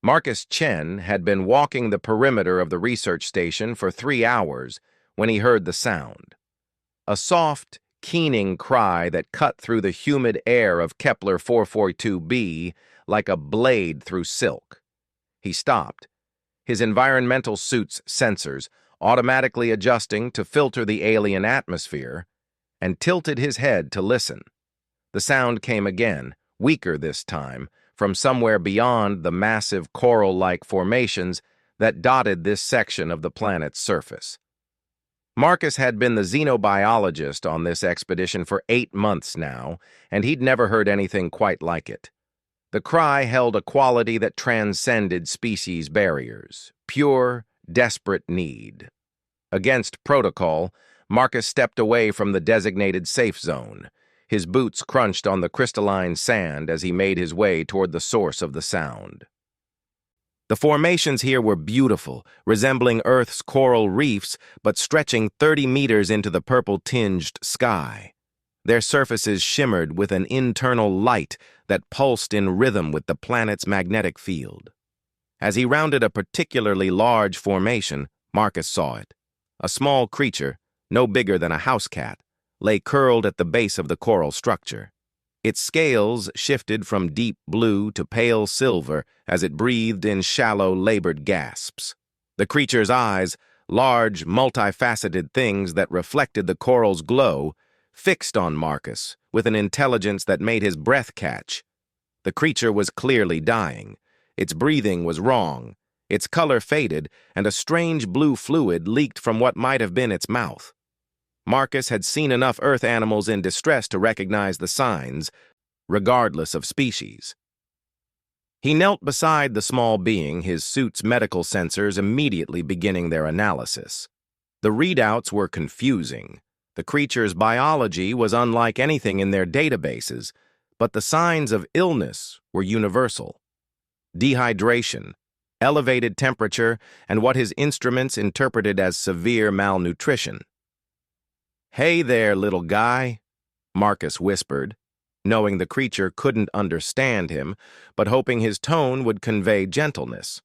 Marcus Chen had been walking the perimeter of the research station for 3 hours when he heard the sound. A soft, keening cry that cut through the humid air of Kepler 442b like a blade through silk. He stopped, his environmental suit's sensors automatically adjusting to filter the alien atmosphere, and tilted his head to listen. The sound came again, weaker this time, from somewhere beyond the massive coral-like formations that dotted this section of the planet's surface. Marcus had been the xenobiologist on this expedition for 8 months now, and he'd never heard anything quite like it. The cry held a quality that transcended species barriers, pure, desperate need. Against protocol, Marcus stepped away from the designated safe zone. His boots crunched on the crystalline sand as he made his way toward the source of the sound. The formations here were beautiful, resembling Earth's coral reefs, but stretching 30 meters into the purple-tinged sky. Their surfaces shimmered with an internal light that pulsed in rhythm with the planet's magnetic field. As he rounded a particularly large formation, Marcus saw it. A small creature, no bigger than a house cat, lay curled at the base of the coral structure. Its scales shifted from deep blue to pale silver as it breathed in shallow, labored gasps. The creature's eyes, large, multifaceted things that reflected the coral's glow, fixed on Marcus with an intelligence that made his breath catch. The creature was clearly dying. Its breathing was wrong. Its color faded, and a strange blue fluid leaked from what might have been its mouth. Marcus had seen enough Earth animals in distress to recognize the signs, regardless of species. He knelt beside the small being, his suit's medical sensors immediately beginning their analysis. The readouts were confusing. The creature's biology was unlike anything in their databases, but the signs of illness were universal. Dehydration, elevated temperature, and what his instruments interpreted as severe malnutrition. "Hey there, little guy," Marcus whispered, knowing the creature couldn't understand him, but hoping his tone would convey gentleness.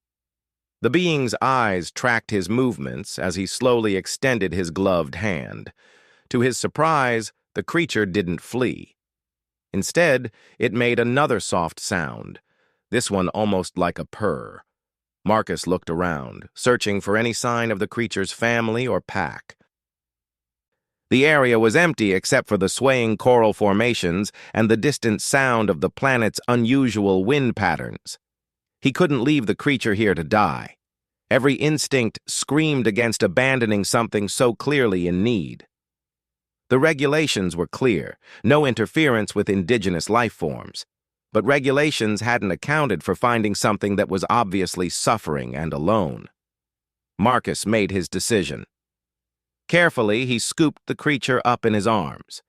The being's eyes tracked his movements as he slowly extended his gloved hand. To his surprise, the creature didn't flee. Instead, it made another soft sound, this one almost like a purr. Marcus looked around, searching for any sign of the creature's family or pack. The area was empty except for the swaying coral formations and the distant sound of the planet's unusual wind patterns. He couldn't leave the creature here to die. Every instinct screamed against abandoning something so clearly in need. The regulations were clear, no interference with indigenous life forms. But regulations hadn't accounted for finding something that was obviously suffering and alone. Marcus made his decision. Carefully, he scooped the creature up in his arms.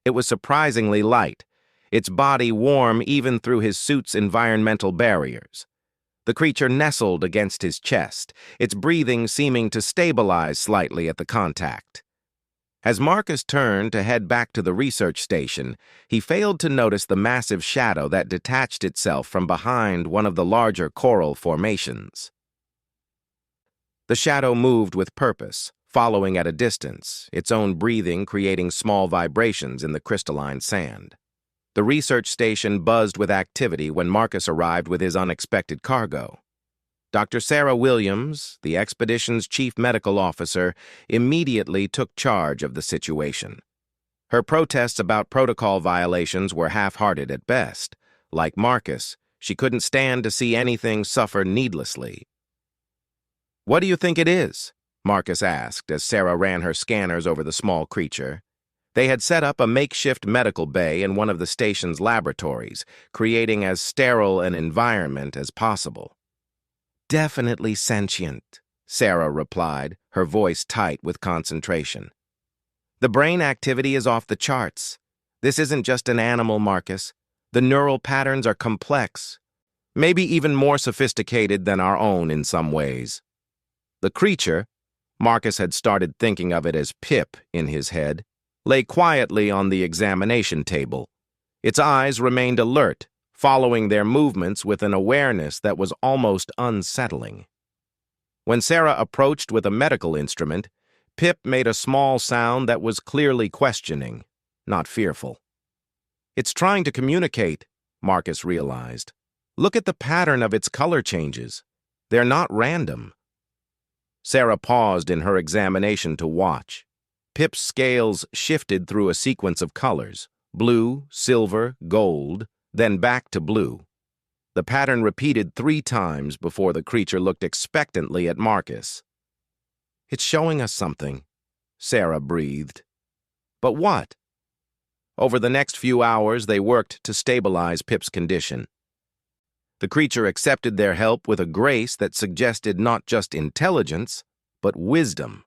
It was surprisingly light, its body warm even through his suit's environmental barriers. The creature nestled against his chest, its breathing seeming to stabilize slightly at the contact. As Marcus turned to head back to the research station, he failed to notice the massive shadow that detached itself from behind one of the larger coral formations. The shadow moved with purpose, following at a distance, its own breathing creating small vibrations in the crystalline sand. The research station buzzed with activity when Marcus arrived with his unexpected cargo. Dr. Sarah Williams, the expedition's chief medical officer, immediately took charge of the situation. Her protests about protocol violations were half-hearted at best. Like Marcus, she couldn't stand to see anything suffer needlessly. "What do you think it is?" Marcus asked as Sarah ran her scanners over the small creature. They had set up a makeshift medical bay in one of the station's laboratories, creating as sterile an environment as possible. "Definitely sentient," Sarah replied, her voice tight with concentration. "The brain activity is off the charts. This isn't just an animal, Marcus. The neural patterns are complex, maybe even more sophisticated than our own in some ways." The creature, Marcus had started thinking of it as Pip in his head, lay quietly on the examination table. Its eyes remained alert, following their movements with an awareness that was almost unsettling. When Sarah approached with a medical instrument, Pip made a small sound that was clearly questioning, not fearful. "It's trying to communicate," Marcus realized. "Look at the pattern of its color changes. They're not random." Sarah paused in her examination to watch. Pip's scales shifted through a sequence of colors: blue, silver, gold, then back to blue. The pattern repeated 3 times before the creature looked expectantly at Marcus. "It's showing us something," Sarah breathed. "But what?" Over the next few hours, they worked to stabilize Pip's condition. The creature accepted their help with a grace that suggested not just intelligence, but wisdom.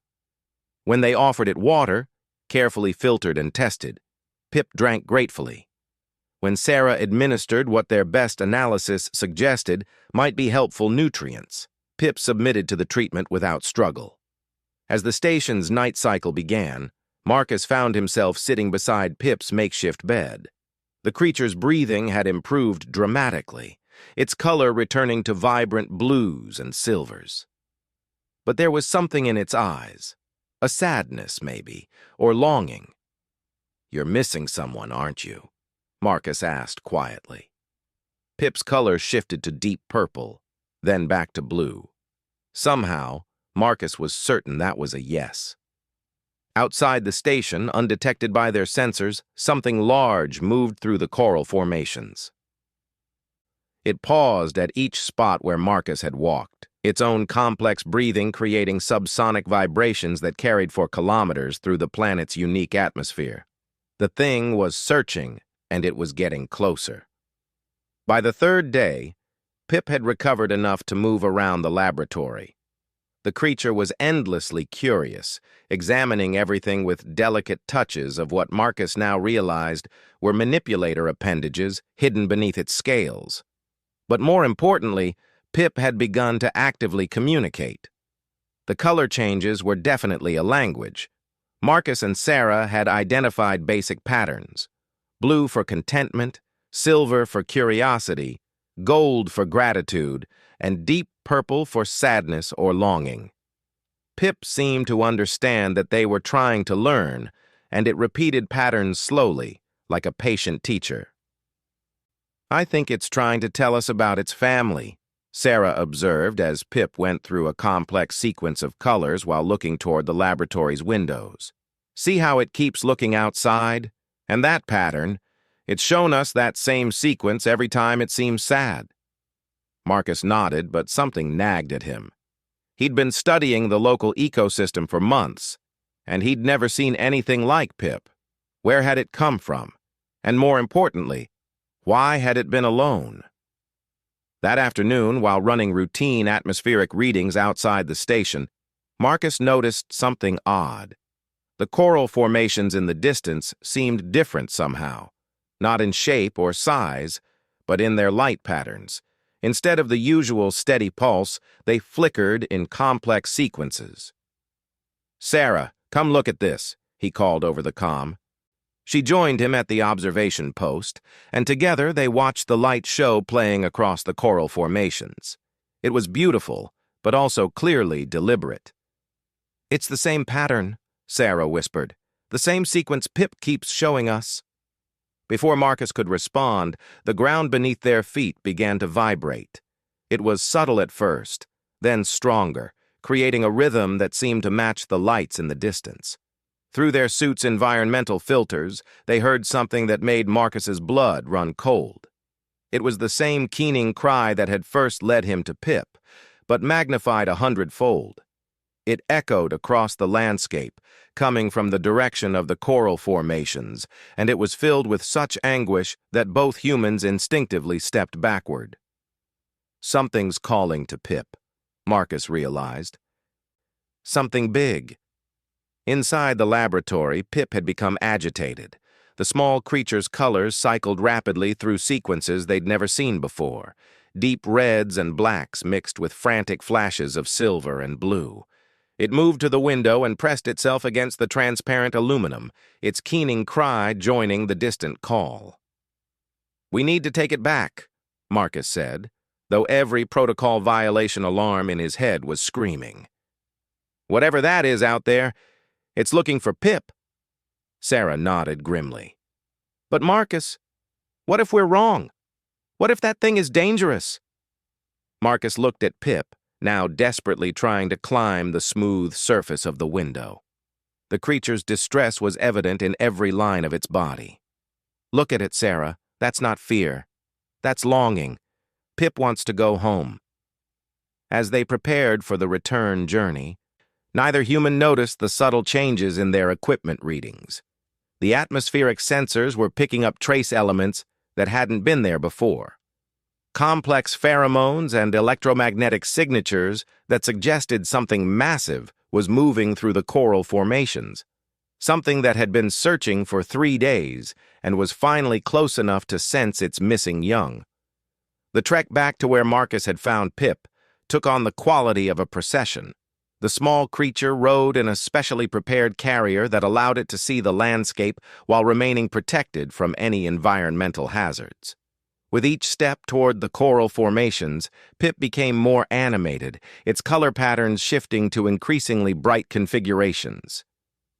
When they offered it water, carefully filtered and tested, Pip drank gratefully. When Sarah administered what their best analysis suggested might be helpful nutrients, Pip submitted to the treatment without struggle. As the station's night cycle began, Marcus found himself sitting beside Pip's makeshift bed. The creature's breathing had improved dramatically, its color returning to vibrant blues and silvers. But there was something in its eyes, a sadness maybe, or longing. "You're missing someone, aren't you?" Marcus asked quietly. Pip's color shifted to deep purple, then back to blue. Somehow, Marcus was certain that was a yes. Outside the station, undetected by their sensors, something large moved through the coral formations. It paused at each spot where Marcus had walked, its own complex breathing creating subsonic vibrations that carried for kilometers through the planet's unique atmosphere. The thing was searching, and it was getting closer. By the 3rd day, Pip had recovered enough to move around the laboratory. The creature was endlessly curious, examining everything with delicate touches of what Marcus now realized were manipulator appendages hidden beneath its scales. But more importantly, Pip had begun to actively communicate. The color changes were definitely a language. Marcus and Sarah had identified basic patterns: blue for contentment, silver for curiosity, gold for gratitude, and deep purple for sadness or longing. Pip seemed to understand that they were trying to learn, and it repeated patterns slowly, like a patient teacher. "I think it's trying to tell us about its family," Sarah observed as Pip went through a complex sequence of colors while looking toward the laboratory's windows. "See how it keeps looking outside? And that pattern, it's shown us that same sequence every time it seems sad." Marcus nodded, but something nagged at him. He'd been studying the local ecosystem for months, and he'd never seen anything like Pip. Where had it come from? And more importantly, why had it been alone? That afternoon, while running routine atmospheric readings outside the station, Marcus noticed something odd. The coral formations in the distance seemed different somehow, not in shape or size, but in their light patterns. Instead of the usual steady pulse, they flickered in complex sequences. "Sarah, come look at this," he called over the comm. She joined him at the observation post, and together they watched the light show playing across the coral formations. It was beautiful, but also clearly deliberate. "It's the same pattern," Sarah whispered. "The same sequence Pip keeps showing us." Before Marcus could respond, the ground beneath their feet began to vibrate. It was subtle at first, then stronger, creating a rhythm that seemed to match the lights in the distance. Through their suits' environmental filters, they heard something that made Marcus's blood run cold. It was the same keening cry that had first led him to Pip, but magnified 100-fold. It echoed across the landscape, coming from the direction of the coral formations, and it was filled with such anguish that both humans instinctively stepped backward. Something's calling to Pip, Marcus realized. Something big. Inside the laboratory, Pip had become agitated. The small creature's colors cycled rapidly through sequences they'd never seen before, deep reds and blacks mixed with frantic flashes of silver and blue. It moved to the window and pressed itself against the transparent aluminum, its keening cry joining the distant call. "We need to take it back," Marcus said, though every protocol violation alarm in his head was screaming. Whatever that is out there, it's looking for Pip. Sarah nodded grimly. But Marcus, what if we're wrong? What if that thing is dangerous? Marcus looked at Pip, now desperately trying to climb the smooth surface of the window. The creature's distress was evident in every line of its body. Look at it, Sarah. That's not fear. That's longing. Pip wants to go home. As they prepared for the return journey, neither human noticed the subtle changes in their equipment readings. The atmospheric sensors were picking up trace elements that hadn't been there before. Complex pheromones and electromagnetic signatures that suggested something massive was moving through the coral formations, something that had been searching for 3 days and was finally close enough to sense its missing young. The trek back to where Marcus had found Pip took on the quality of a procession. The small creature rode in a specially prepared carrier that allowed it to see the landscape while remaining protected from any environmental hazards. With each step toward the coral formations, Pip became more animated, its color patterns shifting to increasingly bright configurations.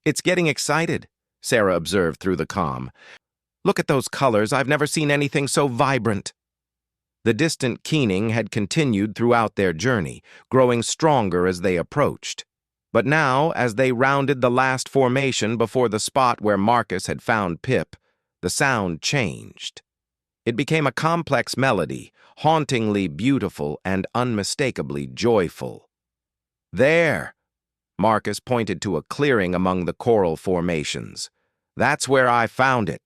It's getting excited, Sarah observed through the comm. Look at those colors. I've never seen anything so vibrant. The distant keening had continued throughout their journey, growing stronger as they approached. But now, as they rounded the last formation before the spot where Marcus had found Pip, the sound changed. It became a complex melody, hauntingly beautiful and unmistakably joyful. There! Marcus pointed to a clearing among the coral formations. That's where I found it.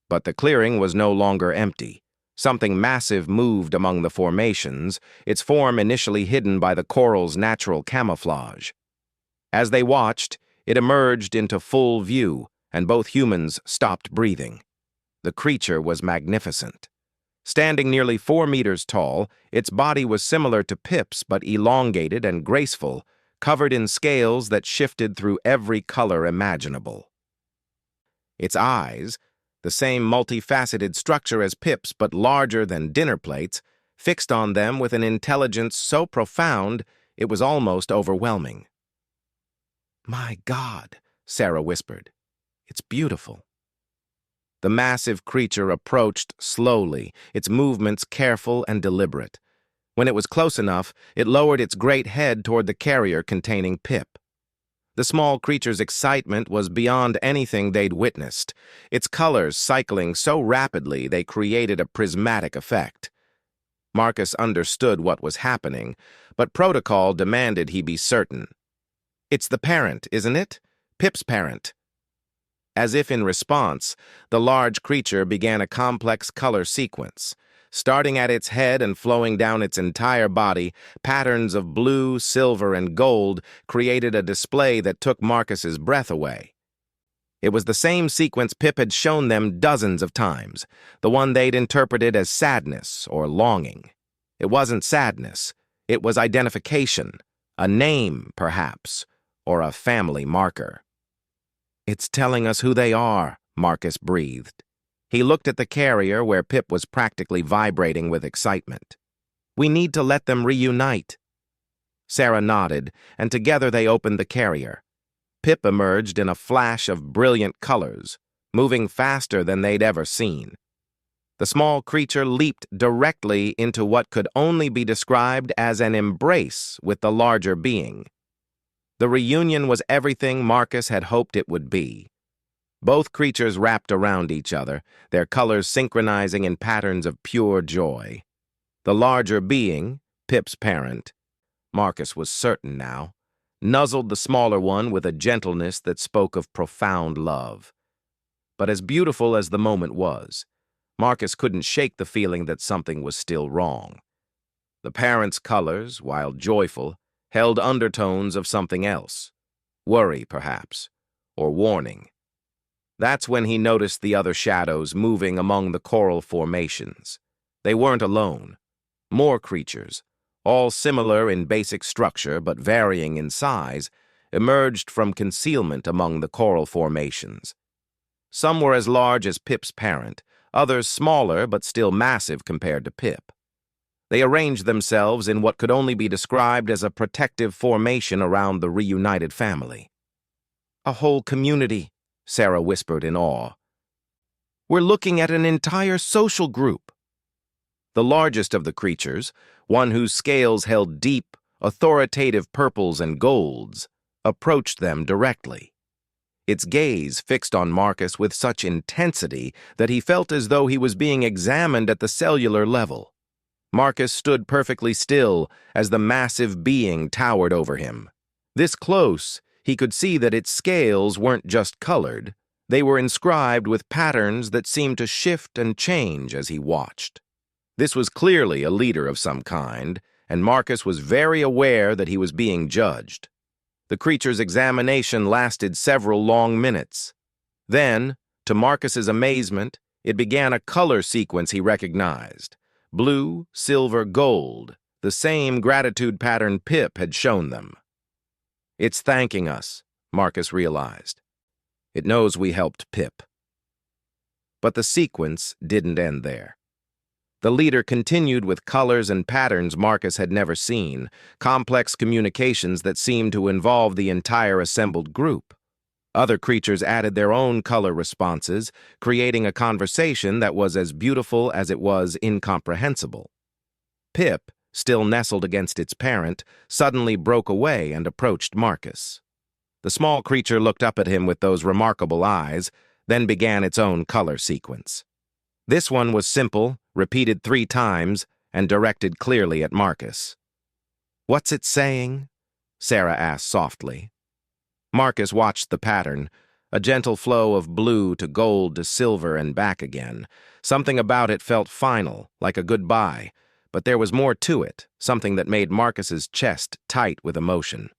But the clearing was no longer empty. Something massive moved among the formations, its form initially hidden by the coral's natural camouflage. As they watched, it emerged into full view, and both humans stopped breathing. The creature was magnificent. Standing nearly 4 meters tall, its body was similar to Pip's but elongated and graceful, covered in scales that shifted through every color imaginable. Its eyes, the same multifaceted structure as Pip's but larger than dinner plates, fixed on them with an intelligence so profound it was almost overwhelming. "My God," Sarah whispered. "It's beautiful." The massive creature approached slowly, its movements careful and deliberate. When it was close enough, it lowered its great head toward the carrier containing Pip. The small creature's excitement was beyond anything they'd witnessed, its colors cycling so rapidly they created a prismatic effect. Marcus understood what was happening, but protocol demanded he be certain. "It's the parent, isn't it? Pip's parent." As if in response, the large creature began a complex color sequence. Starting at its head and flowing down its entire body, patterns of blue, silver, and gold created a display that took Marcus's breath away. It was the same sequence Pip had shown them dozens of times, the one they'd interpreted as sadness or longing. It wasn't sadness, it was identification, a name, perhaps, or a family marker. "It's telling us who they are," Marcus breathed. He looked at the carrier where Pip was practically vibrating with excitement. "We need to let them reunite." Sarah nodded, and together they opened the carrier. Pip emerged in a flash of brilliant colors, moving faster than they'd ever seen. The small creature leaped directly into what could only be described as an embrace with the larger being. The reunion was everything Marcus had hoped it would be. Both creatures wrapped around each other, their colors synchronizing in patterns of pure joy. The larger being, Pip's parent, Marcus was certain now, nuzzled the smaller one with a gentleness that spoke of profound love. But as beautiful as the moment was, Marcus couldn't shake the feeling that something was still wrong. The parent's colors, while joyful, held undertones of something else. Worry, perhaps, or warning. That's when he noticed the other shadows moving among the coral formations. They weren't alone. More creatures, all similar in basic structure but varying in size, emerged from concealment among the coral formations. Some were as large as Pip's parent, others smaller but still massive compared to Pip. They arranged themselves in what could only be described as a protective formation around the reunited family. "A whole community," Sarah whispered in awe. "We're looking at an entire social group." The largest of the creatures, one whose scales held deep, authoritative purples and golds, approached them directly. Its gaze fixed on Marcus with such intensity that he felt as though he was being examined at the cellular level. Marcus stood perfectly still as the massive being towered over him. This close, he could see that its scales weren't just colored. They were inscribed with patterns that seemed to shift and change as he watched. This was clearly a leader of some kind, and Marcus was very aware that he was being judged. The creature's examination lasted several long minutes. Then, to Marcus's amazement, it began a color sequence he recognized. Blue, silver, gold, the same gratitude pattern Pip had shown them. "It's thanking us," Marcus realized. "It knows we helped Pip." But the sequence didn't end there. The leader continued with colors and patterns Marcus had never seen, complex communications that seemed to involve the entire assembled group. Other creatures added their own color responses, creating a conversation that was as beautiful as it was incomprehensible. Pip, still nestled against its parent, suddenly broke away and approached Marcus. The small creature looked up at him with those remarkable eyes, then began its own color sequence. This one was simple, repeated 3 times, and directed clearly at Marcus. "What's it saying?" Sarah asked softly. Marcus watched the pattern, a gentle flow of blue to gold to silver and back again. Something about it felt final, like a goodbye, but there was more to it, something that made Marcus's chest tight with emotion.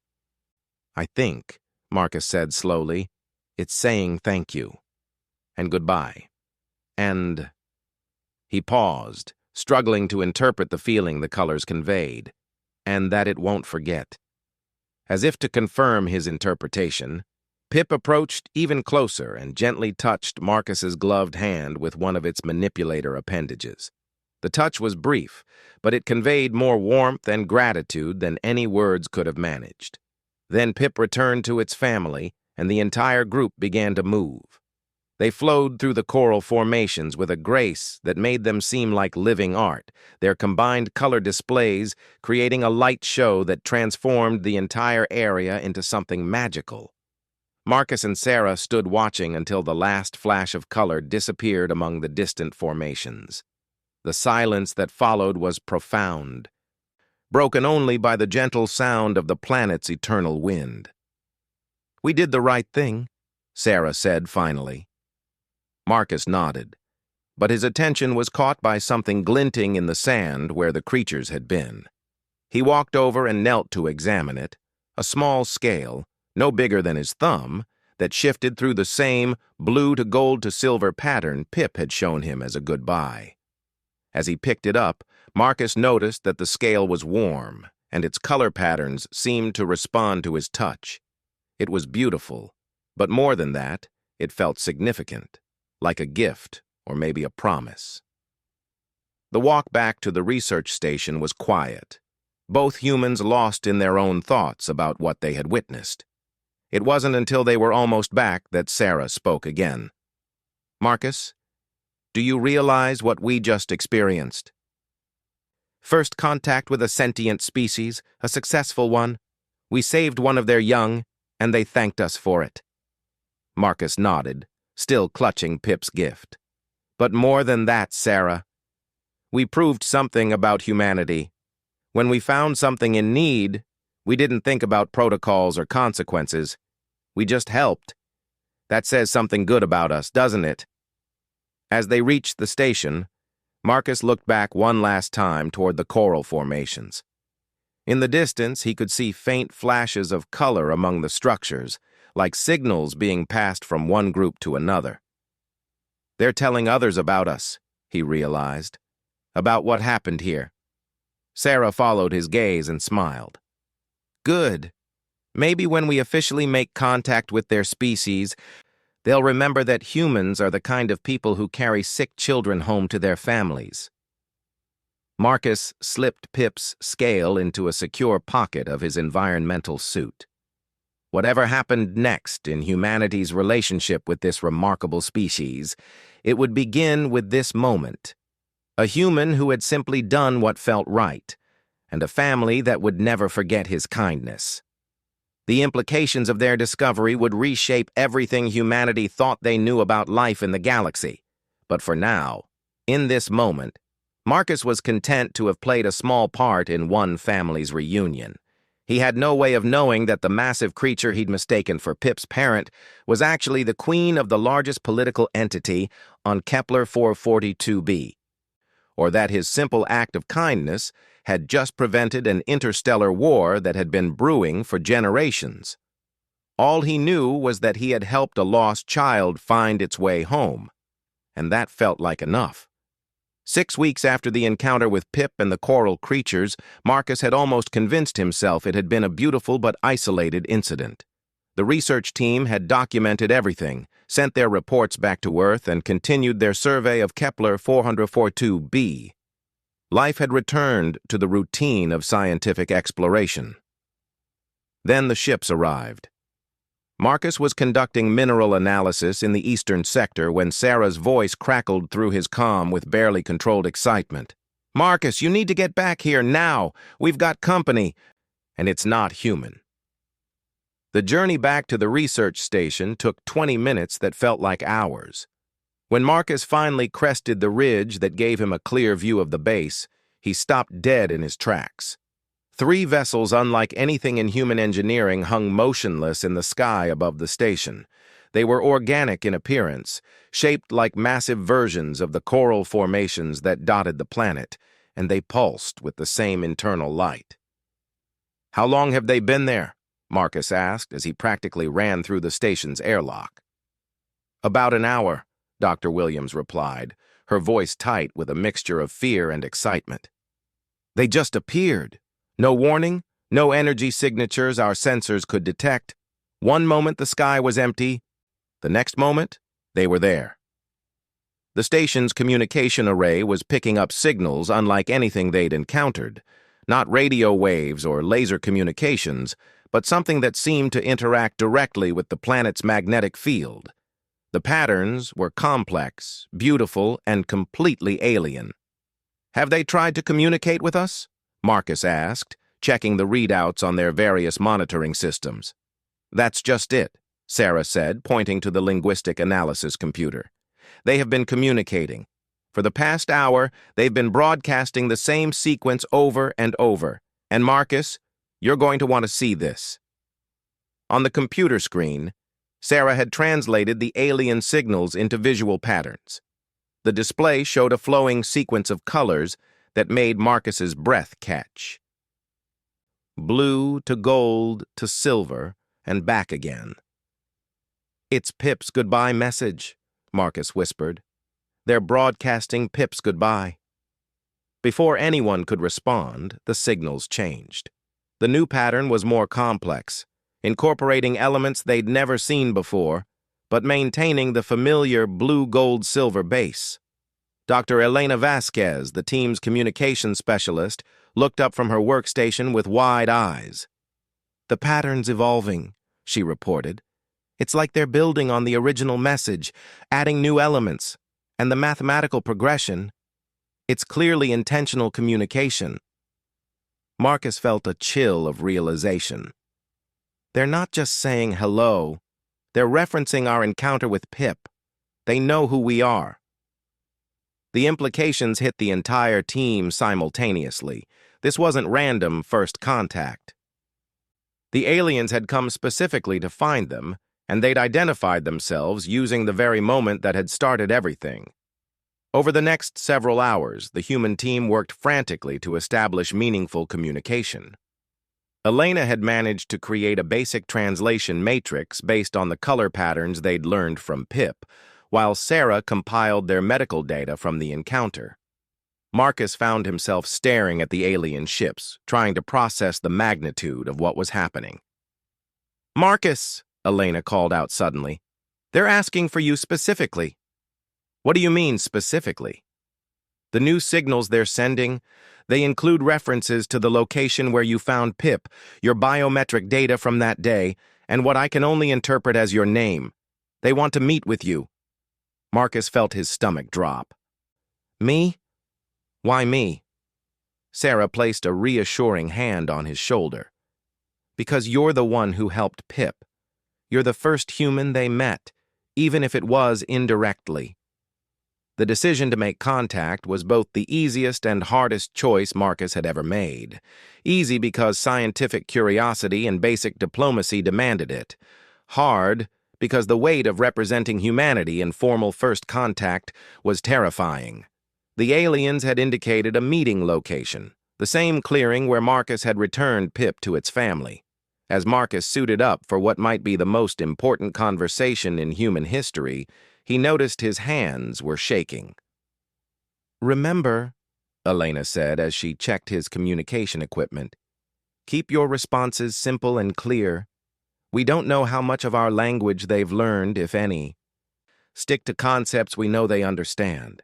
"I think," Marcus said slowly, "it's saying thank you. And goodbye. And—" He paused, struggling to interpret the feeling the colors conveyed, "and that it won't forget." As if to confirm his interpretation, Pip approached even closer and gently touched Marcus's gloved hand with one of its manipulator appendages. The touch was brief, but it conveyed more warmth and gratitude than any words could have managed. Then Pip returned to its family, and the entire group began to move. They flowed through the coral formations with a grace that made them seem like living art, their combined color displays creating a light show that transformed the entire area into something magical. Marcus and Sarah stood watching until the last flash of color disappeared among the distant formations. The silence that followed was profound, broken only by the gentle sound of the planet's eternal wind. "We did the right thing," Sarah said finally. Marcus nodded, but his attention was caught by something glinting in the sand where the creatures had been. He walked over and knelt to examine it, a small scale, no bigger than his thumb, that shifted through the same blue to gold to silver pattern Pip had shown him as a goodbye. As he picked it up, Marcus noticed that the scale was warm, and its color patterns seemed to respond to his touch. It was beautiful, but more than that, it felt significant, like a gift or maybe a promise. The walk back to the research station was quiet, both humans lost in their own thoughts about what they had witnessed. It wasn't until they were almost back that Sarah spoke again. "Marcus, do you realize what we just experienced? First contact with a sentient species, a successful one. We saved one of their young, and they thanked us for it." Marcus nodded, still clutching Pip's gift. "But more than that, Sarah. We proved something about humanity. When we found something in need, we didn't think about protocols or consequences. We just helped. That says something good about us, doesn't it?" As they reached the station, Marcus looked back one last time toward the coral formations. In the distance, he could see faint flashes of color among the structures, like signals being passed from one group to another. "They're telling others about us," he realized, "about what happened here." Sarah followed his gaze and smiled. "Good. Maybe when we officially make contact with their species, They'll remember that humans are the kind of people who carry sick children home to their families. Marcus slipped Pip's scale into a secure pocket of his environmental suit. Whatever happened next in humanity's relationship with this remarkable species, it would begin with this moment. A human who had simply done what felt right, and a family that would never forget his kindness. The implications of their discovery would reshape everything humanity thought they knew about life in the galaxy. But for now, in this moment, Marcus was content to have played a small part in one family's reunion. He had no way of knowing that the massive creature he'd mistaken for Pip's parent was actually the queen of the largest political entity on Kepler 442b, or that his simple act of kindness had just prevented an interstellar war that had been brewing for generations. All he knew was that he had helped a lost child find its way home, and that felt like enough. 6 weeks after the encounter with Pip and the coral creatures, Marcus had almost convinced himself it had been a beautiful but isolated incident. The research team had documented everything, sent their reports back to Earth, and continued their survey of Kepler 442b. Life had returned to the routine of scientific exploration. Then the ships arrived. Marcus was conducting mineral analysis in the eastern sector when Sarah's voice crackled through his comm with barely controlled excitement. "Marcus, you need to get back here now. We've got company, and it's not human." The journey back to the research station took 20 minutes that felt like hours. When Marcus finally crested the ridge that gave him a clear view of the base, he stopped dead in his tracks. 3 vessels unlike anything in human engineering hung motionless in the sky above the station. They were organic in appearance, shaped like massive versions of the coral formations that dotted the planet, and they pulsed with the same internal light. "How long have they been there?" Marcus asked as he practically ran through the station's airlock. "About an hour," Dr. Williams replied, her voice tight with a mixture of fear and excitement. "They just appeared. No warning, no energy signatures our sensors could detect. One moment the sky was empty, the next moment they were there." The station's communication array was picking up signals unlike anything they'd encountered, not radio waves or laser communications, but something that seemed to interact directly with the planet's magnetic field. The patterns were complex, beautiful, and completely alien. "Have they tried to communicate with us?" Marcus asked, checking the readouts on their various monitoring systems. "That's just it," Sarah said, pointing to the linguistic analysis computer. "They have been communicating. For the past hour, they've been broadcasting the same sequence over and over. And Marcus, you're going to want to see this." On the computer screen, Sarah had translated the alien signals into visual patterns. The display showed a flowing sequence of colors that made Marcus's breath catch. Blue to gold to silver and back again. "It's Pip's goodbye message," Marcus whispered. "They're broadcasting Pip's goodbye." Before anyone could respond, the signals changed. The new pattern was more complex, incorporating elements they'd never seen before, but maintaining the familiar blue-gold-silver base. Dr. Elena Vasquez, the team's communications specialist, looked up from her workstation with wide eyes. "The pattern's evolving," she reported. "It's like they're building on the original message, adding new elements, and the mathematical progression. It's clearly intentional communication." Marcus felt a chill of realization. They're not just saying hello, they're referencing our encounter with Pip. They know who we are. The implications hit the entire team simultaneously. This wasn't random first contact. The aliens had come specifically to find them, and they'd identified themselves using the very moment that had started everything. Over the next several hours, the human team worked frantically to establish meaningful communication. Elena had managed to create a basic translation matrix based on the color patterns they'd learned from Pip, while Sarah compiled their medical data from the encounter. Marcus found himself staring at the alien ships, trying to process the magnitude of what was happening. "Marcus!" Elena called out suddenly. They're asking for you specifically. What do you mean, specifically? The new signals they're sending, they include references to the location where you found Pip, your biometric data from that day, and what I can only interpret as your name. They want to meet with you. Marcus felt his stomach drop. Me? Why me? Sarah placed a reassuring hand on his shoulder. Because you're the one who helped Pip. You're the first human they met, even if it was indirectly. The decision to make contact was both the easiest and hardest choice Marcus had ever made. Easy because scientific curiosity and basic diplomacy demanded it. Hard because the weight of representing humanity in formal first contact was terrifying. The aliens had indicated a meeting location, the same clearing where Marcus had returned Pip to its family. As Marcus suited up for what might be the most important conversation in human history, he noticed his hands were shaking. "Remember," Elena said as she checked his communication equipment, "keep your responses simple and clear. We don't know how much of our language they've learned, if any. Stick to concepts we know they understand."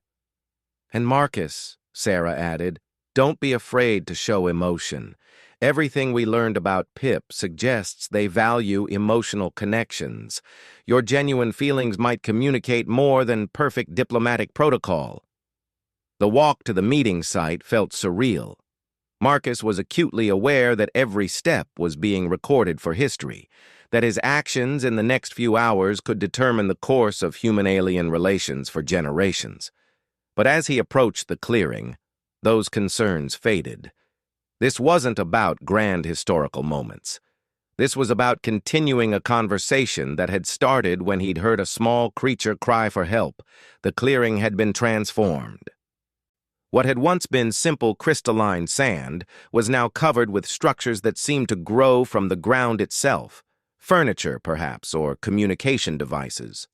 "And Marcus," Sarah added, "don't be afraid to show emotion. Everything we learned about Pip suggests they value emotional connections. Your genuine feelings might communicate more than perfect diplomatic protocol." The walk to the meeting site felt surreal. Marcus was acutely aware that every step was being recorded for history, that his actions in the next few hours could determine the course of human-alien relations for generations. But as he approached the clearing, those concerns faded. This wasn't about grand historical moments. This was about continuing a conversation that had started when he'd heard a small creature cry for help. The clearing had been transformed. What had once been simple crystalline sand was now covered with structures that seemed to grow from the ground itself, furniture, perhaps, or communication devices.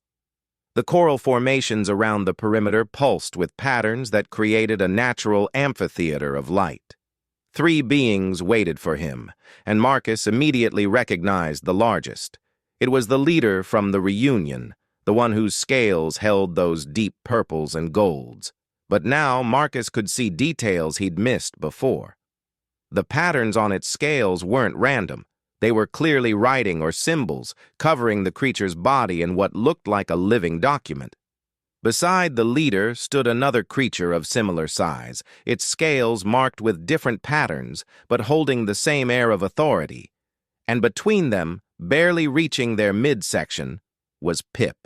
The coral formations around the perimeter pulsed with patterns that created a natural amphitheater of light. 3 beings waited for him, and Marcus immediately recognized the largest. It was the leader from the reunion, the one whose scales held those deep purples and golds. But now Marcus could see details he'd missed before. The patterns on its scales weren't random. They were clearly writing or symbols, covering the creature's body in what looked like a living document. Beside the leader stood another creature of similar size, its scales marked with different patterns, but holding the same air of authority. And between them, barely reaching their midsection, was Pip.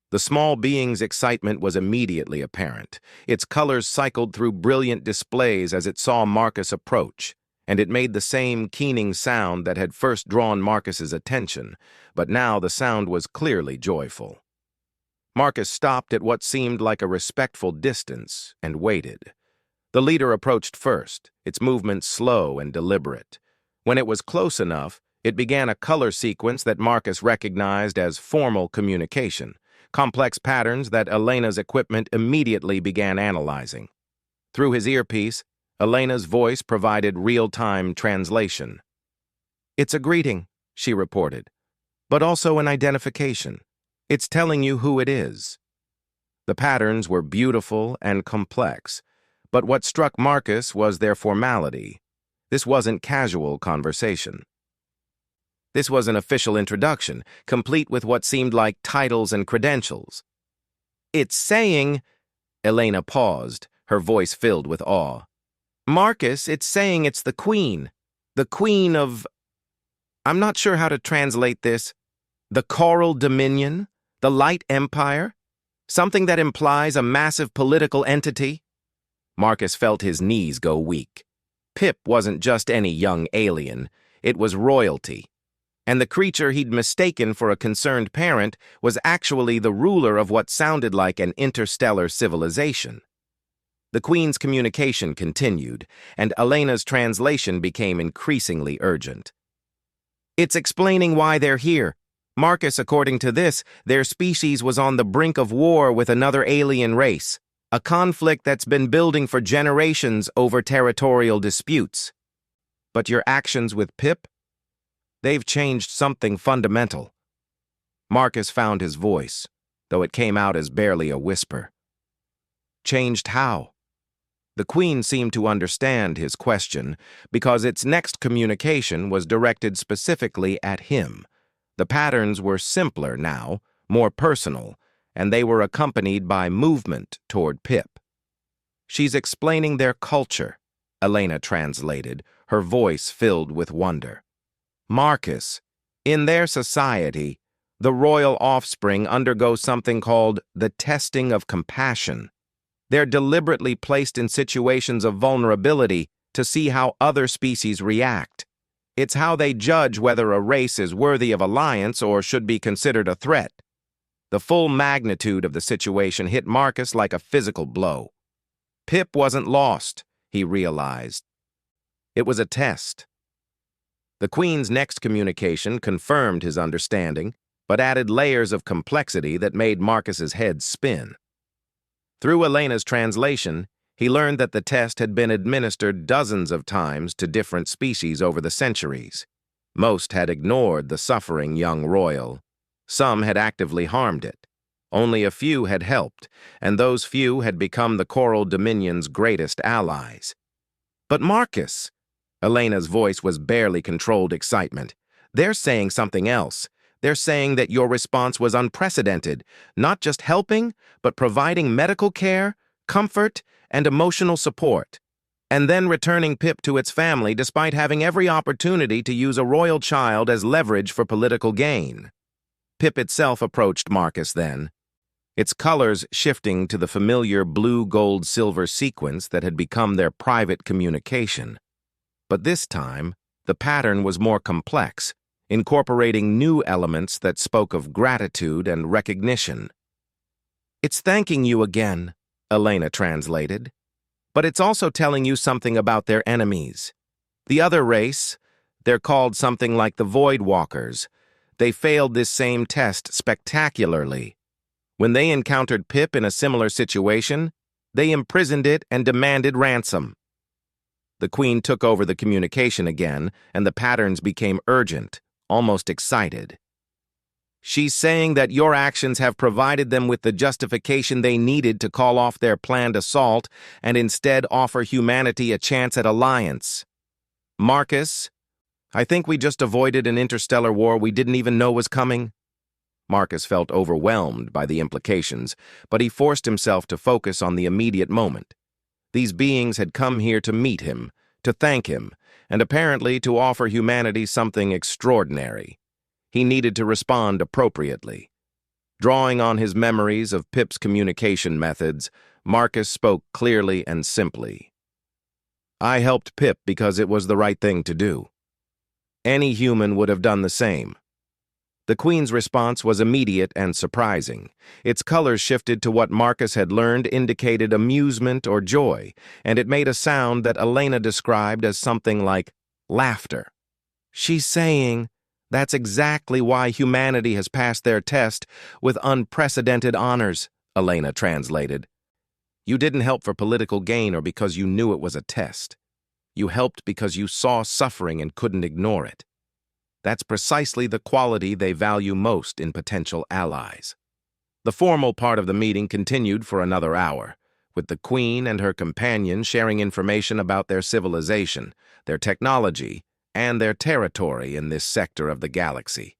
The small being's excitement was immediately apparent. Its colors cycled through brilliant displays as it saw Marcus approach, and it made the same keening sound that had first drawn Marcus's attention, but now the sound was clearly joyful. Marcus stopped at what seemed like a respectful distance and waited. The leader approached first, its movements slow and deliberate. When it was close enough, it began a color sequence that Marcus recognized as formal communication, complex patterns that Elena's equipment immediately began analyzing. Through his earpiece, Elena's voice provided real-time translation. "It's a greeting," she reported, "but also an identification. It's telling you who it is." The patterns were beautiful and complex, but what struck Marcus was their formality. This wasn't casual conversation. This was an official introduction, complete with what seemed like titles and credentials. "It's saying—" Elena paused, her voice filled with awe. "Marcus, it's saying it's the Queen. The Queen of— I'm not sure how to translate this. The Coral Dominion? The Light Empire? Something that implies a massive political entity?" Marcus felt his knees go weak. Pip wasn't just any young alien. It was royalty. And the creature he'd mistaken for a concerned parent was actually the ruler of what sounded like an interstellar civilization. The Queen's communication continued, and Elena's translation became increasingly urgent. "It's explaining why they're here. Marcus, according to this, their species was on the brink of war with another alien race, a conflict that's been building for generations over territorial disputes. But your actions with Pip? They've changed something fundamental." Marcus found his voice, though it came out as barely a whisper. Changed how? The Queen seemed to understand his question because its next communication was directed specifically at him. The patterns were simpler now, more personal, and they were accompanied by movement toward Pip. She's explaining their culture, Elena translated, her voice filled with wonder. Marcus, in their society, the royal offspring undergo something called the testing of compassion. They're deliberately placed in situations of vulnerability to see how other species react. It's how they judge whether a race is worthy of alliance or should be considered a threat. The full magnitude of the situation hit Marcus like a physical blow. Pip wasn't lost, he realized. It was a test. The Queen's next communication confirmed his understanding, but added layers of complexity that made Marcus's head spin. Through Elena's translation, he learned that the test had been administered dozens of times to different species over the centuries. Most had ignored the suffering young royal. Some had actively harmed it. Only a few had helped, and those few had become the Coral Dominion's greatest allies. But Marcus, Elena's voice was barely controlled excitement. They're saying something else. They're saying that your response was unprecedented, not just helping, but providing medical care, comfort, and emotional support, and then returning Pip to its family despite having every opportunity to use a royal child as leverage for political gain. Pip itself approached Marcus then, its colors shifting to the familiar blue-gold-silver sequence that had become their private communication. But this time, the pattern was more complex, incorporating new elements that spoke of gratitude and recognition. It's thanking you again, Elena translated, but it's also telling you something about their enemies. The other race, they're called something like the Void Walkers. They failed this same test spectacularly. When they encountered Pip in a similar situation, they imprisoned it and demanded ransom. The Queen took over the communication again, and the patterns became urgent, almost excited. She's saying that your actions have provided them with the justification they needed to call off their planned assault and instead offer humanity a chance at alliance. Marcus, I think we just avoided an interstellar war we didn't even know was coming. Marcus felt overwhelmed by the implications, but he forced himself to focus on the immediate moment. These beings had come here to meet him, to thank him, and apparently to offer humanity something extraordinary. He needed to respond appropriately. Drawing on his memories of Pip's communication methods, Marcus spoke clearly and simply. I helped Pip because it was the right thing to do. Any human would have done the same. The Queen's response was immediate and surprising. Its colors shifted to what Marcus had learned indicated amusement or joy, and it made a sound that Elena described as something like laughter. She's saying, that's exactly why humanity has passed their test with unprecedented honors, Elena translated. You didn't help for political gain or because you knew it was a test. You helped because you saw suffering and couldn't ignore it. That's precisely the quality they value most in potential allies. The formal part of the meeting continued for another hour, with the Queen and her companion sharing information about their civilization, their technology, and their territory in this sector of the galaxy.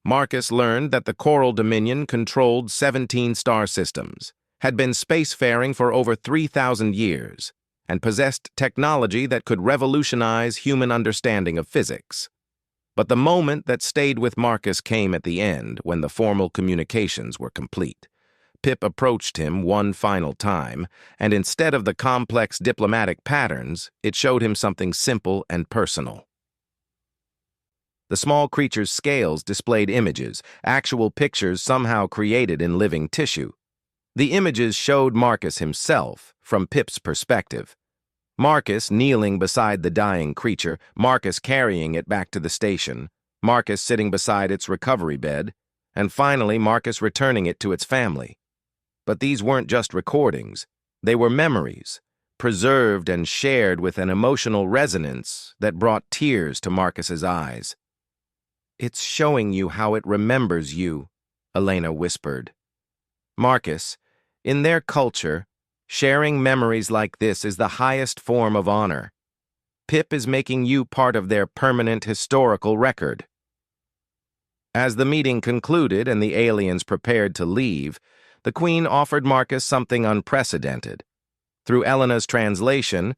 Marcus learned that the Coral Dominion controlled 17 star systems, had been spacefaring for over 3,000 years, and possessed technology that could revolutionize human understanding of physics. But the moment that stayed with Marcus came at the end, when the formal communications were complete. Pip approached him one final time, and instead of the complex diplomatic patterns, it showed him something simple and personal. The small creature's scales displayed images, actual pictures somehow created in living tissue. The images showed Marcus himself, from Pip's perspective. Marcus kneeling beside the dying creature, Marcus carrying it back to the station, Marcus sitting beside its recovery bed, and finally Marcus returning it to its family. But these weren't just recordings. They were memories, preserved and shared with an emotional resonance that brought tears to Marcus's eyes. It's showing you how it remembers you, Elena whispered. Marcus, in their culture, sharing memories like this is the highest form of honor. Pip is making you part of their permanent historical record. As the meeting concluded and the aliens prepared to leave, the Queen offered Marcus something unprecedented. Through Elena's translation,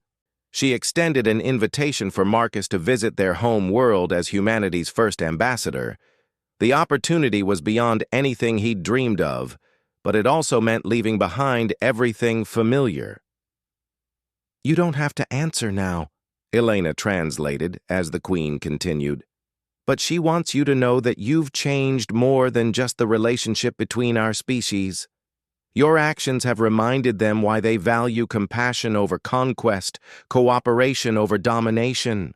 she extended an invitation for Marcus to visit their home world as humanity's first ambassador. The opportunity was beyond anything he'd dreamed of, but it also meant leaving behind everything familiar. "You don't have to answer now," Elena translated as the Queen continued. "But she wants you to know that you've changed more than just the relationship between our species. Your actions have reminded them why they value compassion over conquest, cooperation over domination."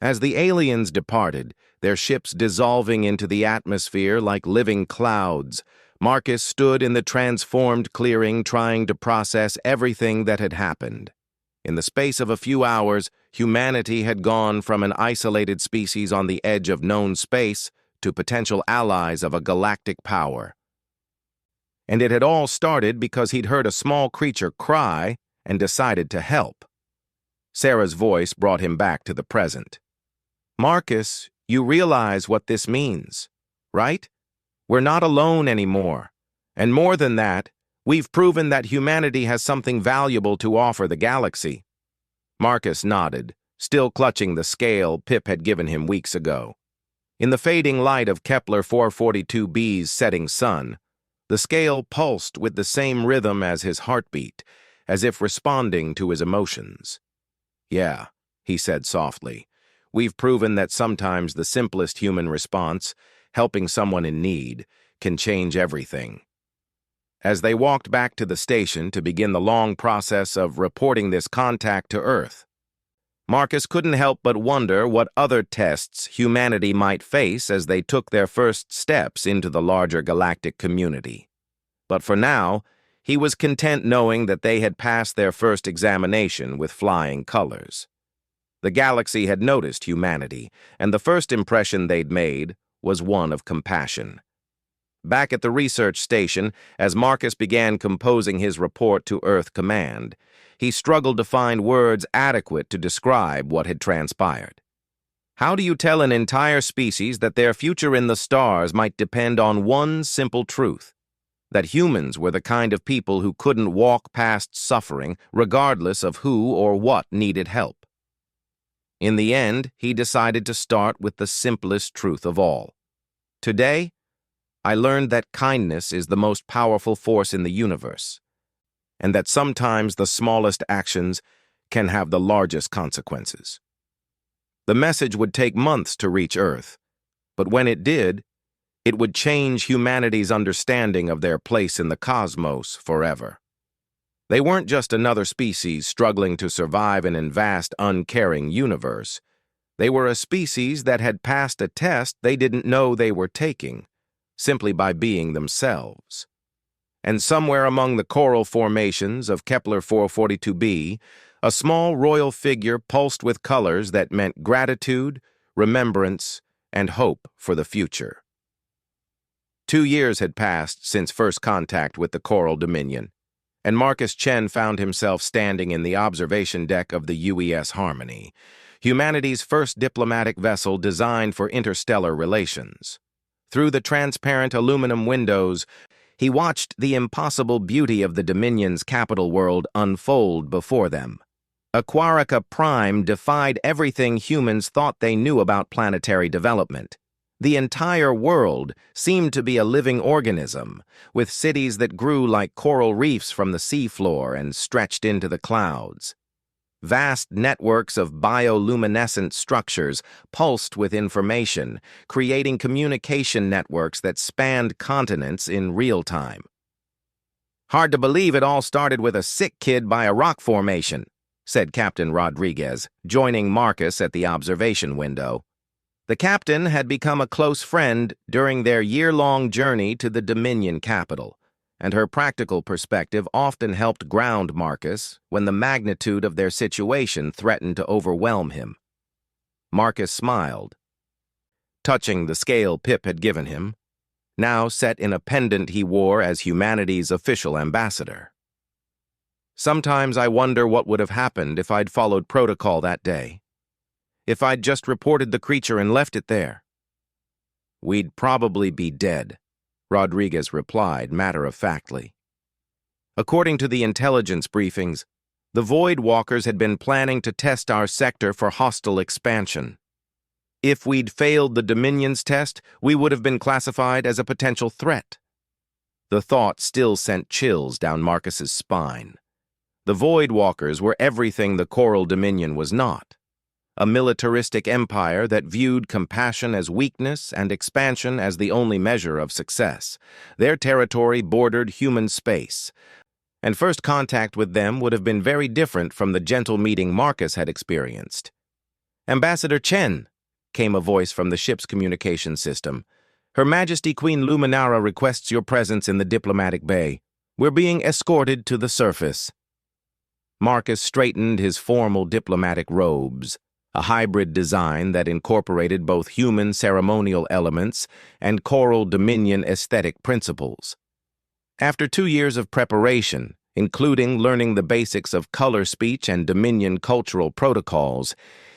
As the aliens departed, their ships dissolving into the atmosphere like living clouds, Marcus stood in the transformed clearing trying to process everything that had happened. In the space of a few hours, humanity had gone from an isolated species on the edge of known space to potential allies of a galactic power. And it had all started because he'd heard a small creature cry and decided to help. Sarah's voice brought him back to the present. "Marcus, you realize what this means, right? We're not alone anymore. And more than that, we've proven that humanity has something valuable to offer the galaxy." Marcus nodded, still clutching the scale Pip had given him weeks ago. In the fading light of Kepler 442b's setting sun, the scale pulsed with the same rhythm as his heartbeat, as if responding to his emotions. "Yeah," he said softly, "we've proven that sometimes the simplest human response, helping someone in need, can change everything." As they walked back to the station to begin the long process of reporting this contact to Earth, Marcus couldn't help but wonder what other tests humanity might face as they took their first steps into the larger galactic community. But for now, he was content knowing that they had passed their first examination with flying colors. The galaxy had noticed humanity, and the first impression they'd made was one of compassion. Back at the research station, as Marcus began composing his report to Earth Command, he struggled to find words adequate to describe what had transpired. How do you tell an entire species that their future in the stars might depend on one simple truth? That humans were the kind of people who couldn't walk past suffering, regardless of who or what needed help. In the end, he decided to start with the simplest truth of all. "Today, I learned that kindness is the most powerful force in the universe, and that sometimes the smallest actions can have the largest consequences." The message would take months to reach Earth, but when it did, it would change humanity's understanding of their place in the cosmos forever. They weren't just another species struggling to survive in a vast, uncaring universe. They were a species that had passed a test they didn't know they were taking, simply by being themselves. And somewhere among the coral formations of Kepler 442b, a small royal figure pulsed with colors that meant gratitude, remembrance, and hope for the future. 2 years had passed since first contact with the Coral Dominion, and Marcus Chen found himself standing in the observation deck of the UES Harmony, humanity's first diplomatic vessel designed for interstellar relations. Through the transparent aluminum windows, he watched the impossible beauty of the Dominion's capital world unfold before them. Aquarica Prime defied everything humans thought they knew about planetary development. The entire world seemed to be a living organism, with cities that grew like coral reefs from the seafloor and stretched into the clouds. Vast networks of bioluminescent structures pulsed with information, creating communication networks that spanned continents in real time. "Hard to believe it all started with a sick kid by a rock formation," said Captain Rodriguez, joining Marcus at the observation window. The captain had become a close friend during their year-long journey to the Dominion capital, and her practical perspective often helped ground Marcus when the magnitude of their situation threatened to overwhelm him. Marcus smiled. Touching the scale Pip had given him, now set in a pendant he wore as humanity's official ambassador. Sometimes I wonder what would have happened if I'd followed protocol that day. If I'd just reported the creature and left it there. We'd probably be dead, Rodriguez replied matter-of-factly. According to the intelligence briefings, the Void Walkers had been planning to test our sector for hostile expansion. If we'd failed the Dominion's test, we would have been classified as a potential threat. The thought still sent chills down Marcus's spine. The Void Walkers were everything the Coral Dominion was not. A militaristic empire that viewed compassion as weakness and expansion as the only measure of success. Their territory bordered human space, and first contact with them would have been very different from the gentle meeting Marcus had experienced. "Ambassador Chen," came a voice from the ship's communication system. "Her Majesty Queen Luminara requests your presence in the diplomatic bay. We're being escorted to the surface." Marcus straightened his formal diplomatic robes, a hybrid design that incorporated both human ceremonial elements and Coral Dominion aesthetic principles. After 2 years of preparation, including learning the basics of color speech and Dominion cultural protocols,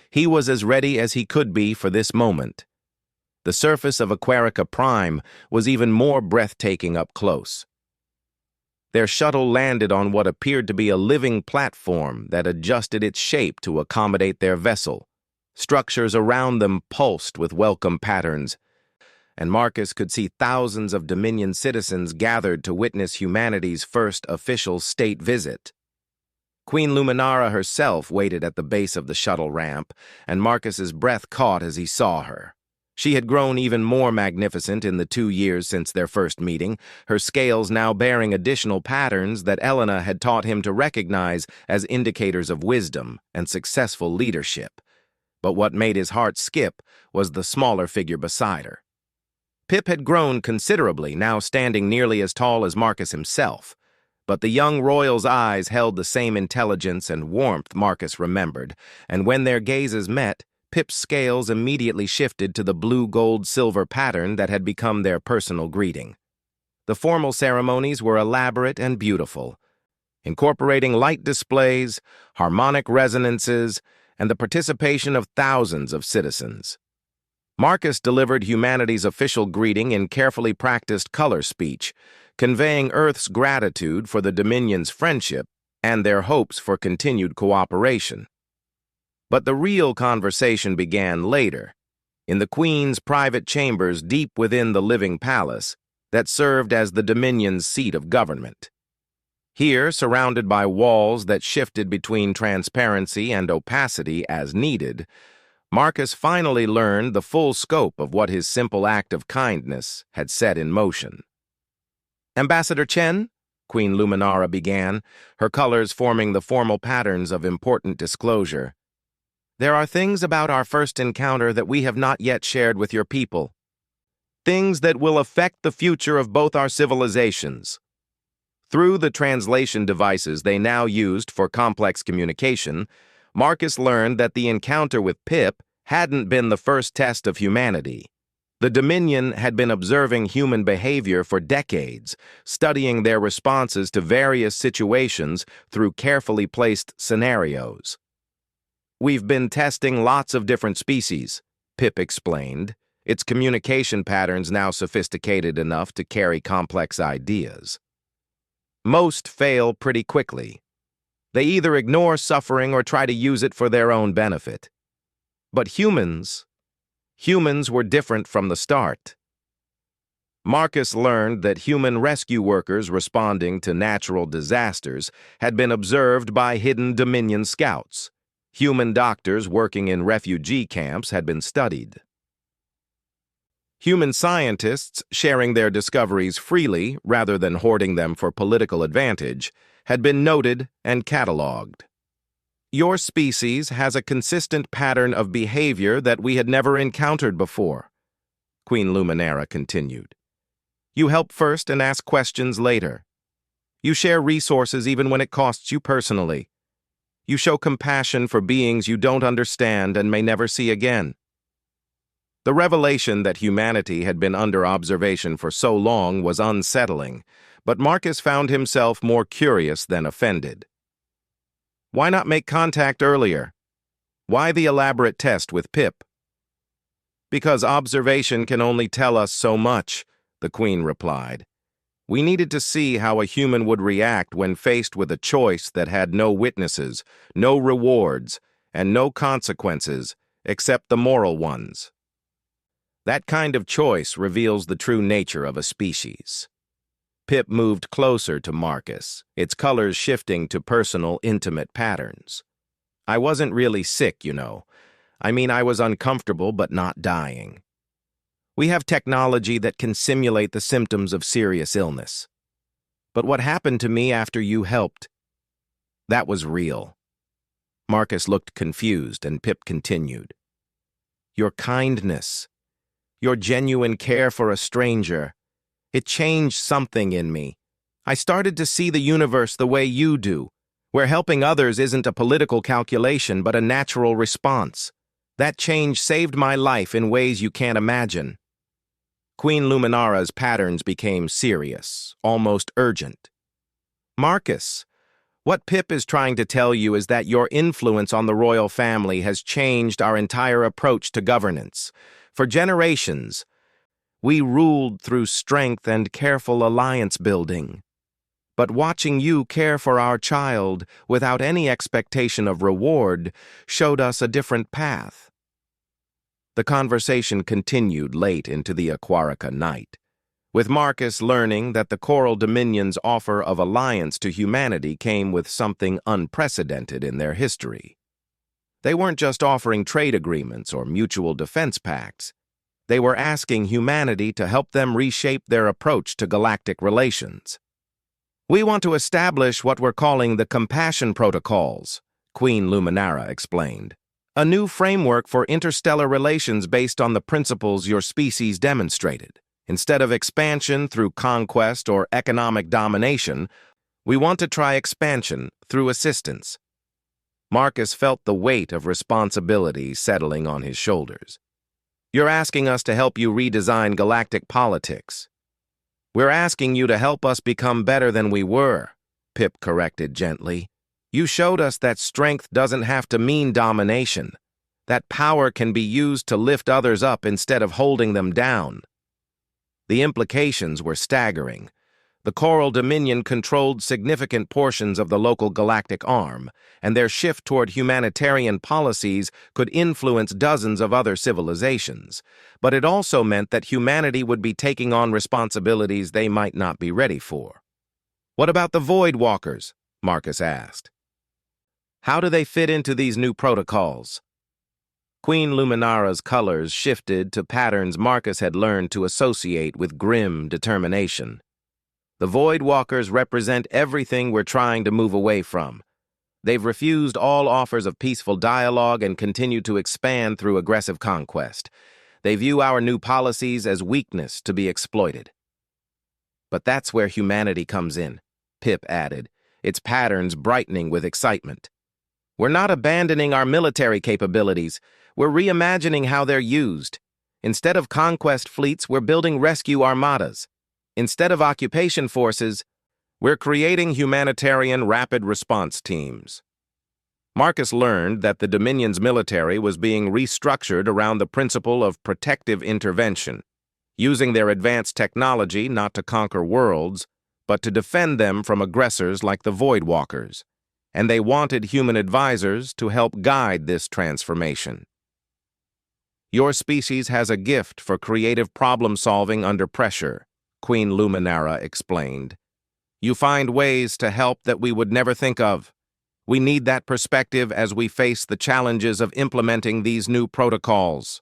he was as ready as he could be for this moment. The surface of Aquarica Prime was even more breathtaking up close. Their shuttle landed on what appeared to be a living platform that adjusted its shape to accommodate their vessel. Structures around them pulsed with welcome patterns, and Marcus could see thousands of Dominion citizens gathered to witness humanity's first official state visit. Queen Luminara herself waited at the base of the shuttle ramp, and Marcus's breath caught as he saw her. She had grown even more magnificent in the 2 years since their first meeting, her scales now bearing additional patterns that Elena had taught him to recognize as indicators of wisdom and successful leadership. But what made his heart skip was the smaller figure beside her. Pip had grown considerably, now standing nearly as tall as Marcus himself. But the young royal's eyes held the same intelligence and warmth Marcus remembered, and when their gazes met, Pip's scales immediately shifted to the blue-gold-silver pattern that had become their personal greeting. The formal ceremonies were elaborate and beautiful, incorporating light displays, harmonic resonances, and the participation of thousands of citizens. Marcus delivered humanity's official greeting in carefully practiced color speech, conveying Earth's gratitude for the Dominion's friendship and their hopes for continued cooperation. But the real conversation began later, in the Queen's private chambers deep within the living palace that served as the Dominion's seat of government. Here, surrounded by walls that shifted between transparency and opacity as needed, Marcus finally learned the full scope of what his simple act of kindness had set in motion. "Ambassador Chen," Queen Luminara began, her colors forming the formal patterns of important disclosure, "there are things about our first encounter that we have not yet shared with your people. Things that will affect the future of both our civilizations." Through the translation devices they now used for complex communication, Marcus learned that the encounter with Pip hadn't been the first test of humanity. The Dominion had been observing human behavior for decades, studying their responses to various situations through carefully placed scenarios. "We've been testing lots of different species," Pip explained, its communication patterns now sophisticated enough to carry complex ideas. "Most fail pretty quickly. They either ignore suffering or try to use it for their own benefit. But humans were different from the start." Marcus learned that human rescue workers responding to natural disasters had been observed by hidden Dominion scouts. Human doctors working in refugee camps had been studied. Human scientists, sharing their discoveries freely rather than hoarding them for political advantage, had been noted and cataloged. "Your species has a consistent pattern of behavior that we had never encountered before," Queen Luminara continued. "You help first and ask questions later. You share resources even when it costs you personally. You show compassion for beings you don't understand and may never see again. The revelation that humanity had been under observation for so long was unsettling, but Marcus found himself more curious than offended. Why not make contact earlier? Why the elaborate test with Pip? Because observation can only tell us so much, the Queen replied. We needed to see how a human would react when faced with a choice that had no witnesses, no rewards, and no consequences except the moral ones. That kind of choice reveals the true nature of a species. Pip moved closer to Marcus, its colors shifting to personal, intimate patterns. I wasn't really sick, you know. I mean, I was uncomfortable but not dying. We have technology that can simulate the symptoms of serious illness. But what happened to me after you helped? That was real. Marcus looked confused, and Pip continued. Your kindness, your genuine care for a stranger, it changed something in me. I started to see the universe the way you do, where helping others isn't a political calculation but a natural response. That change saved my life in ways you can't imagine. Queen Luminara's patterns became serious, almost urgent. Marcus, what Pip is trying to tell you is that your influence on the royal family has changed our entire approach to governance. For generations, we ruled through strength and careful alliance building. But watching you care for our child without any expectation of reward showed us a different path. The conversation continued late into the Aquarica night, with Marcus learning that the Coral Dominion's offer of alliance to humanity came with something unprecedented in their history. They weren't just offering trade agreements or mutual defense pacts. They were asking humanity to help them reshape their approach to galactic relations. We want to establish what we're calling the Compassion Protocols, Queen Luminara explained. A new framework for interstellar relations based on the principles your species demonstrated. Instead of expansion through conquest or economic domination, we want to try expansion through assistance. Marcus felt the weight of responsibility settling on his shoulders. You're asking us to help you redesign galactic politics. We're asking you to help us become better than we were, Pip corrected gently. You showed us that strength doesn't have to mean domination, that power can be used to lift others up instead of holding them down. The implications were staggering. The Coral Dominion controlled significant portions of the local galactic arm, and their shift toward humanitarian policies could influence dozens of other civilizations. But it also meant that humanity would be taking on responsibilities they might not be ready for. What about the Void Walkers? Marcus asked. How do they fit into these new protocols? Queen Luminara's colors shifted to patterns Marcus had learned to associate with grim determination. The Void Walkers represent everything we're trying to move away from. They've refused all offers of peaceful dialogue and continue to expand through aggressive conquest. They view our new policies as weakness to be exploited. But that's where humanity comes in, Pip added, its patterns brightening with excitement. We're not abandoning our military capabilities. We're reimagining how they're used. Instead of conquest fleets, we're building rescue armadas. Instead of occupation forces, we're creating humanitarian rapid response teams. Marcus learned that the Dominion's military was being restructured around the principle of protective intervention, using their advanced technology not to conquer worlds, but to defend them from aggressors like the Void Walkers. And they wanted human advisors to help guide this transformation. Your species has a gift for creative problem-solving under pressure, Queen Luminara explained. You find ways to help that we would never think of. We need that perspective as we face the challenges of implementing these new protocols.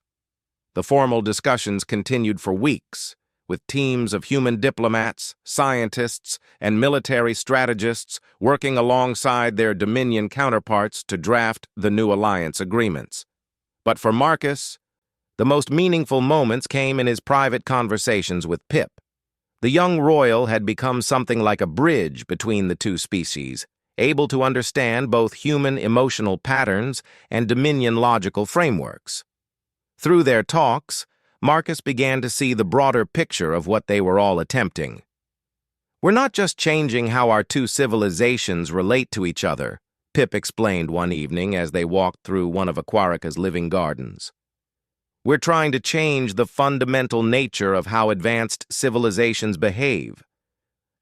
The formal discussions continued for weeks, with teams of human diplomats, scientists, and military strategists working alongside their Dominion counterparts to draft the new alliance agreements. But for Marcus, the most meaningful moments came in his private conversations with Pip. The young royal had become something like a bridge between the two species, able to understand both human emotional patterns and Dominion logical frameworks. Through their talks, Marcus began to see the broader picture of what they were all attempting. "We're not just changing how our two civilizations relate to each other," Pip explained one evening as they walked through one of Aquarica's living gardens. "We're trying to change the fundamental nature of how advanced civilizations behave,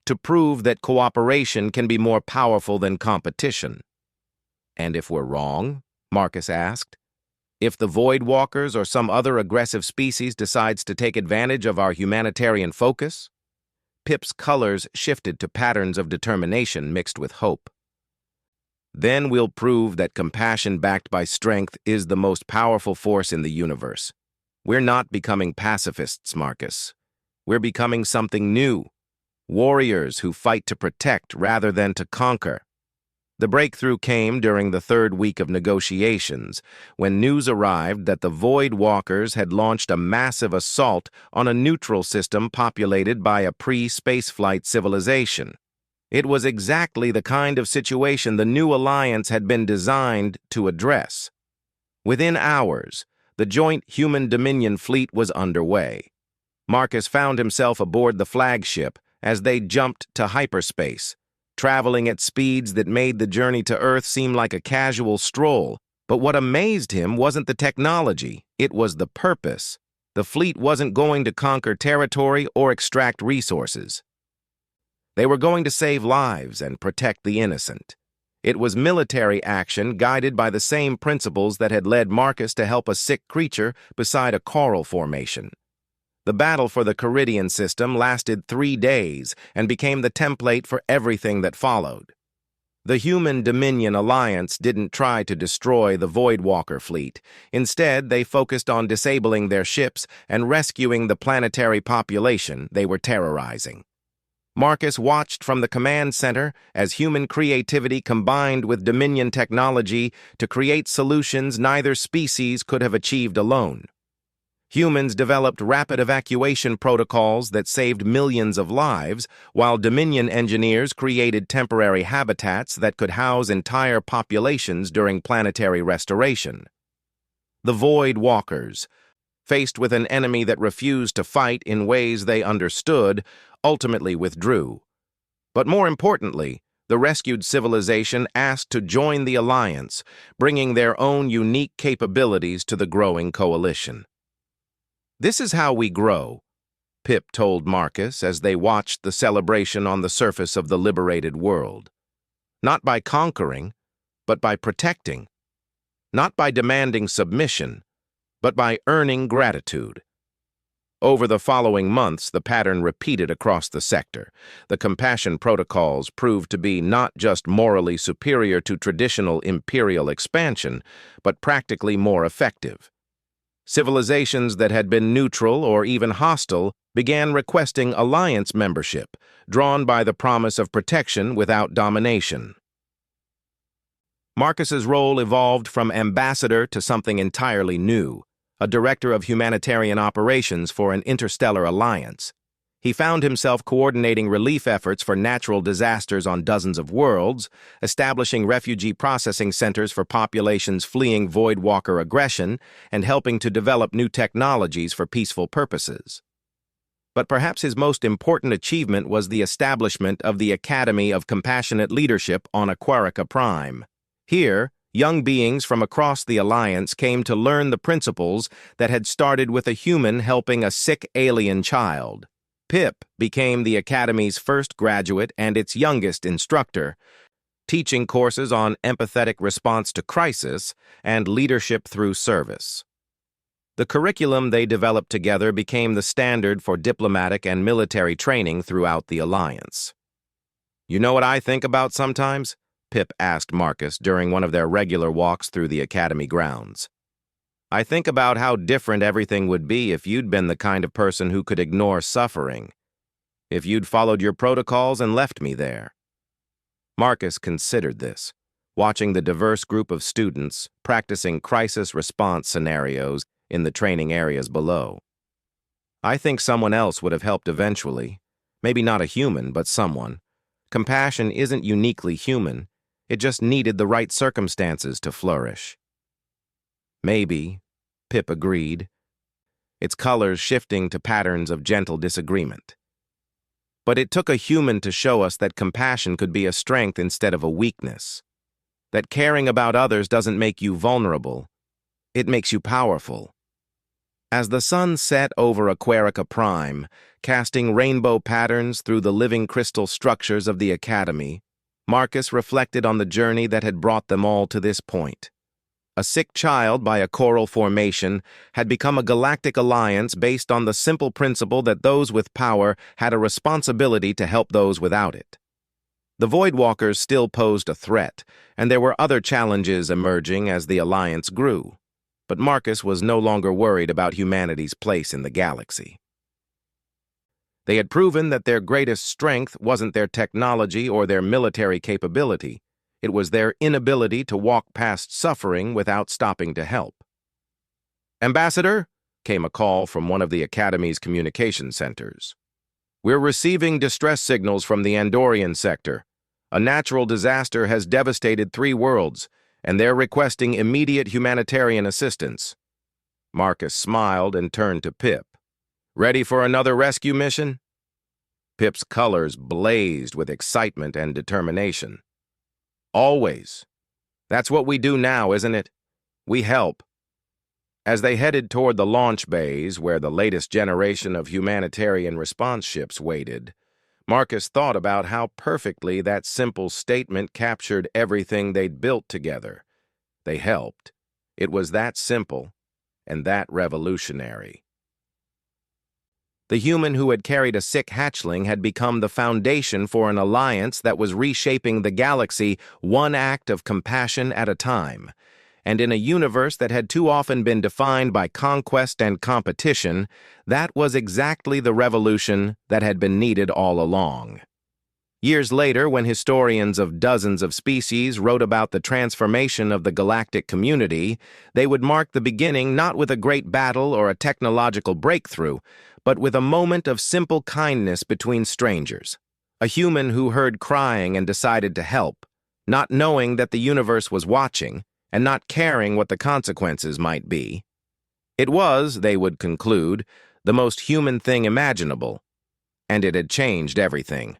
to prove that cooperation can be more powerful than competition." "And if we're wrong?" Marcus asked. "If the Void Walkers or some other aggressive species decides to take advantage of our humanitarian focus?" Pip's colors shifted to patterns of determination mixed with hope. "Then we'll prove that compassion backed by strength is the most powerful force in the universe. We're not becoming pacifists, Marcus. We're becoming something new. Warriors who fight to protect rather than to conquer." The breakthrough came during the third week of negotiations, when news arrived that the Void Walkers had launched a massive assault on a neutral system populated by a pre-spaceflight civilization. It was exactly the kind of situation the new alliance had been designed to address. Within hours, the joint human Dominion fleet was underway. Marcus found himself aboard the flagship as they jumped to hyperspace, traveling at speeds that made the journey to Earth seem like a casual stroll. But what amazed him wasn't the technology, it was the purpose. The fleet wasn't going to conquer territory or extract resources. They were going to save lives and protect the innocent. It was military action guided by the same principles that had led Marcus to help a sick creature beside a coral formation. The battle for the Caridian system lasted 3 days and became the template for everything that followed. The Human Dominion Alliance didn't try to destroy the Voidwalker fleet. Instead, they focused on disabling their ships and rescuing the planetary population they were terrorizing. Marcus watched from the command center as human creativity combined with Dominion technology to create solutions neither species could have achieved alone. Humans developed rapid evacuation protocols that saved millions of lives, while Dominion engineers created temporary habitats that could house entire populations during planetary restoration. The Void Walkers, faced with an enemy that refused to fight in ways they understood, ultimately withdrew. But more importantly, the rescued civilization asked to join the alliance, bringing their own unique capabilities to the growing coalition. "This is how we grow," Pip told Marcus as they watched the celebration on the surface of the liberated world. "Not by conquering, but by protecting. Not by demanding submission, but by earning gratitude." Over the following months, the pattern repeated across the sector. The compassion protocols proved to be not just morally superior to traditional imperial expansion, but practically more effective. Civilizations that had been neutral or even hostile began requesting alliance membership, drawn by the promise of protection without domination. Marcus's role evolved from ambassador to something entirely new, a director of humanitarian operations for an interstellar alliance. He found himself coordinating relief efforts for natural disasters on dozens of worlds, establishing refugee processing centers for populations fleeing Voidwalker aggression, and helping to develop new technologies for peaceful purposes. But perhaps his most important achievement was the establishment of the Academy of Compassionate Leadership on Aquarica Prime. Here, young beings from across the Alliance came to learn the principles that had started with a human helping a sick alien child. Pip became the Academy's first graduate and its youngest instructor, teaching courses on empathetic response to crisis and leadership through service. The curriculum they developed together became the standard for diplomatic and military training throughout the Alliance. "You know what I think about sometimes?" Pip asked Marcus during one of their regular walks through the Academy grounds. "I think about how different everything would be if you'd been the kind of person who could ignore suffering. If you'd followed your protocols and left me there." Marcus considered this, watching the diverse group of students practicing crisis response scenarios in the training areas below. "I think someone else would have helped eventually. Maybe not a human, but someone. Compassion isn't uniquely human. It just needed the right circumstances to flourish." "Maybe," Pip agreed. its colors shifting to patterns of gentle disagreement. But it took a human to show us that compassion could be a strength instead of a weakness. That caring about others doesn't make you vulnerable, it makes you powerful. As the sun set over Aquarica Prime, casting rainbow patterns through the living crystal structures of the Academy, Marcus reflected on the journey that had brought them all to this point. A sick child by a coral formation had become a galactic alliance based on the simple principle that those with power had a responsibility to help those without it. The Voidwalkers still posed a threat, and there were other challenges emerging as the alliance grew. But Marcus was no longer worried about humanity's place in the galaxy. They had proven that their greatest strength wasn't their technology or their military capability. It was their inability to walk past suffering without stopping to help. "Ambassador," came a call from one of the Academy's communication centers. "We're receiving distress signals from the Andorian sector. A natural disaster has devastated 3 worlds, and they're requesting immediate humanitarian assistance." Marcus smiled and turned to Pip. "Ready for another rescue mission?" Pip's colors blazed with excitement and determination. "Always. That's what we do now, isn't it? We help." As they headed toward the launch bays where the latest generation of humanitarian response ships waited, Marcus thought about how perfectly that simple statement captured everything they'd built together. They helped. It was that simple and that revolutionary. The human who had carried a sick hatchling had become the foundation for an alliance that was reshaping the galaxy one act of compassion at a time. And in a universe that had too often been defined by conquest and competition, that was exactly the revolution that had been needed all along. Years later, when historians of dozens of species wrote about the transformation of the galactic community, they would mark the beginning not with a great battle or a technological breakthrough, but with a moment of simple kindness between strangers. A human who heard crying and decided to help, not knowing that the universe was watching, and not caring what the consequences might be. It was, they would conclude, the most human thing imaginable, and it had changed everything.